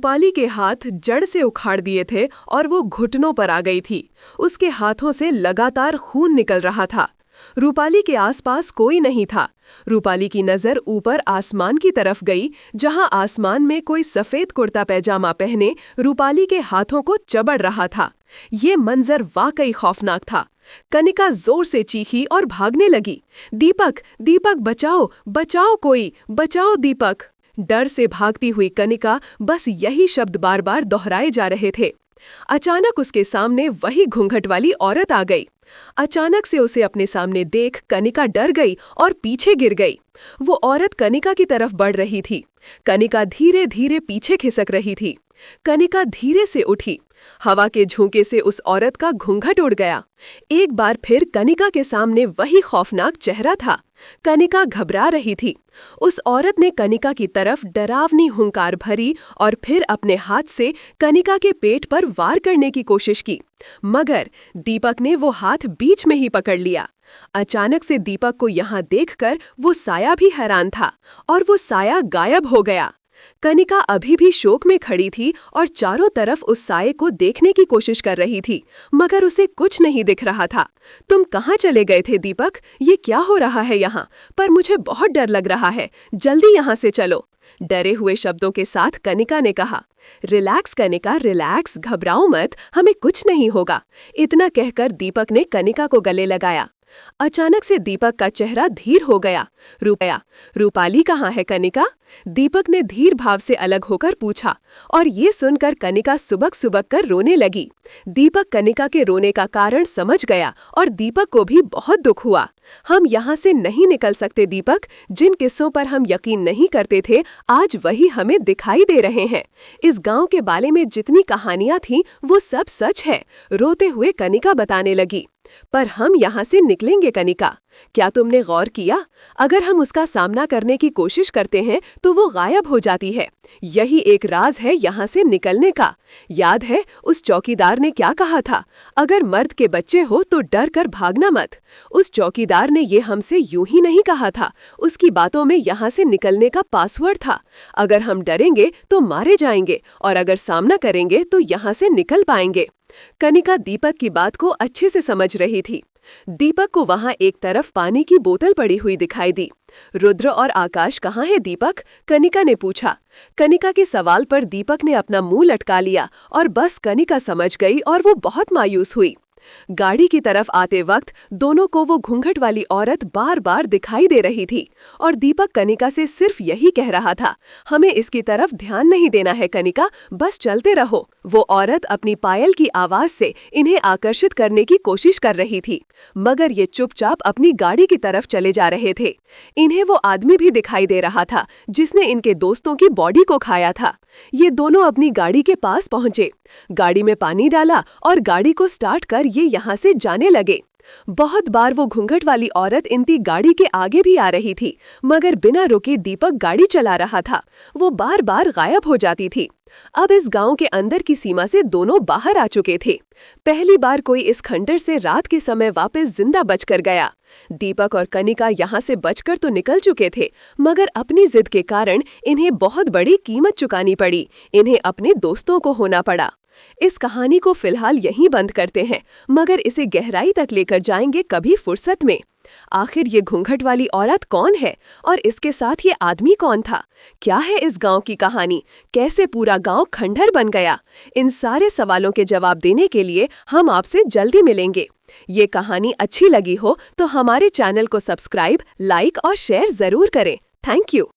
रूपाली के हाथ जड़ से उखाड़ दिए थे और वो घुटनों पर आ गई थी। उसके हाथों से लगातार खून निकल रहा था। रूपाली के आसपास कोई नहीं था। रूपाली की नजर ऊपर आसमान की तरफ गई, जहां आसमान में कोई सफेद कुर्ता पैजामा पहने रूपाली के हाथों को चबड़ रहा था। ये मंजर वाकई खौफनाक था। कनिका जोर से चीखी और भागने लगी। दीपक, दीपक बचाओ, बचाओ, कोई बचाओ दीपक। डर से भागती हुई कनिका बस यही शब्द बार बार दोहराए जा रहे थे। अचानक उसके सामने वही घूंघट वाली औरत आ गई। अचानक से उसे अपने सामने देख कनिका डर गई और पीछे गिर गई। वो औरत कनिका की तरफ बढ़ रही थी। कनिका धीरे धीरे पीछे खिसक रही थी। कनिका धीरे से उठी। हवा के झोंके से उस औरत का घूंघट उड़ गया। एक बार फिर कनिका के सामने वही खौफनाक चेहरा था। कनिका घबरा रही थी। उस औरत ने कनिका की तरफ डरावनी हुंकार भरी और फिर अपने हाथ से कनिका के पेट पर वार करने की कोशिश की, मगर दीपक ने वो हाथ बीच में ही पकड़ लिया। अचानक से दीपक को यहाँ देखकर वो साया भी हैरान था और वो साया गायब हो गया। कनिका अभी भी शोक में खड़ी थी और चारों तरफ उस साये को देखने की कोशिश कर रही थी, मगर उसे कुछ नहीं दिख रहा था। तुम कहाँ चले गए थे दीपक? ये क्या हो रहा है यहाँ पर? मुझे बहुत डर लग रहा है, जल्दी यहाँ से चलो। डरे हुए शब्दों के साथ कनिका ने कहा। रिलैक्स कनिका, रिलैक्स, घबराओ मत, हमें कुछ नहीं होगा। इतना कहकर दीपक ने कनिका को गले लगाया। अचानक से दीपक का चेहरा धीर हो गया। रूपाली कहाँ है कनिका? दीपक ने धीर भाव से अलग होकर पूछा और ये सुनकर कनिका सुबक सुबक कर रोने लगी। दीपक कनिका के रोने का कारण समझ गया और दीपक को भी बहुत दुख हुआ। हम यहाँ से नहीं निकल सकते दीपक। जिन किस्सों पर हम यकीन नहीं करते थे, आज वही हमें दिखाई दे रहे हैं। इस गांव के बारे में जितनी कहानियां थीं, वो सब सच है, रोते हुए कनिका बताने लगी। पर हम यहाँ से निकलेंगे कनिका। क्या तुमने गौर किया? अगर हम उसका सामना करने की कोशिश करते हैं तो वो गायब हो जाती है। यही एक राज है यहाँ से निकलने का। याद है उस चौकीदार ने क्या कहा था? अगर मर्द के बच्चे हो तो डर कर भागना मत। उस चौकीदार ने ये हमसे यूं ही नहीं कहा था। उसकी बातों में यहाँ से निकलने का पासवर्ड था। अगर हम डरेंगे तो मारे जाएंगे और अगर सामना करेंगे तो यहाँ से निकल पाएंगे। कनिका दीपक की बात को अच्छे से समझ रही थी। दीपक को वहां एक तरफ पानी की बोतल पड़ी हुई दिखाई दी। रुद्र और आकाश कहाँ है दीपक? कनिका ने पूछा। कनिका के सवाल पर दीपक ने अपना मुंह लटका लिया और बस कनिका समझ गई और वो बहुत मायूस हुई। गाड़ी की तरफ आते वक्त दोनों को वो घूंघट वाली औरत बार बार दिखाई दे रही थी और दीपक कनिका से सिर्फ यही कह रहा था, हमें इसकी तरफ ध्यान नहीं देना है कनिका, बस चलते रहो। वो औरत अपनी पायल की आवाज से इन्हें आकर्षित करने की कोशिश कर रही थी, मगर ये चुपचाप अपनी गाड़ी की तरफ चले जा रहे थे। इन्हें वो आदमी भी दिखाई दे रहा था जिसने इनके दोस्तों की बॉडी को खाया था। ये दोनों अपनी गाड़ी के पास पहुंचे, गाड़ी में पानी डाला और गाड़ी को स्टार्ट कर ये यहाँ से जाने लगे। बहुत बार वो घूंघट वाली औरत इनकी गाड़ी के आगे भी आ रही थी, मगर बिना रुके दीपक गाड़ी चला रहा था। वो बार बार गायब हो जाती थी। अब इस गांव के अंदर की सीमा से दोनों बाहर आ चुके थे। पहली बार कोई इस खंडर से रात के समय वापस जिंदा बचकर गया। दीपक और कनिका यहाँ से बचकर तो निकल चुके थे, मगर अपनी जिद के कारण इन्हें बहुत बड़ी कीमत चुकानी पड़ी। इन्हें अपने दोस्तों को होना पड़ा। इस कहानी को फिलहाल यहीं बंद करते हैं, मगर इसे गहराई तक लेकर जाएंगे कभी फुर्सत में। आखिर ये घूंघट वाली औरत कौन है और इसके साथ ये आदमी कौन था? क्या है इस गांव की कहानी? कैसे पूरा गांव खंडहर बन गया? इन सारे सवालों के जवाब देने के लिए हम आपसे जल्दी मिलेंगे। ये कहानी अच्छी लगी हो तो हमारे चैनल को सब्सक्राइब, लाइक और शेयर जरूर करें। Thank you.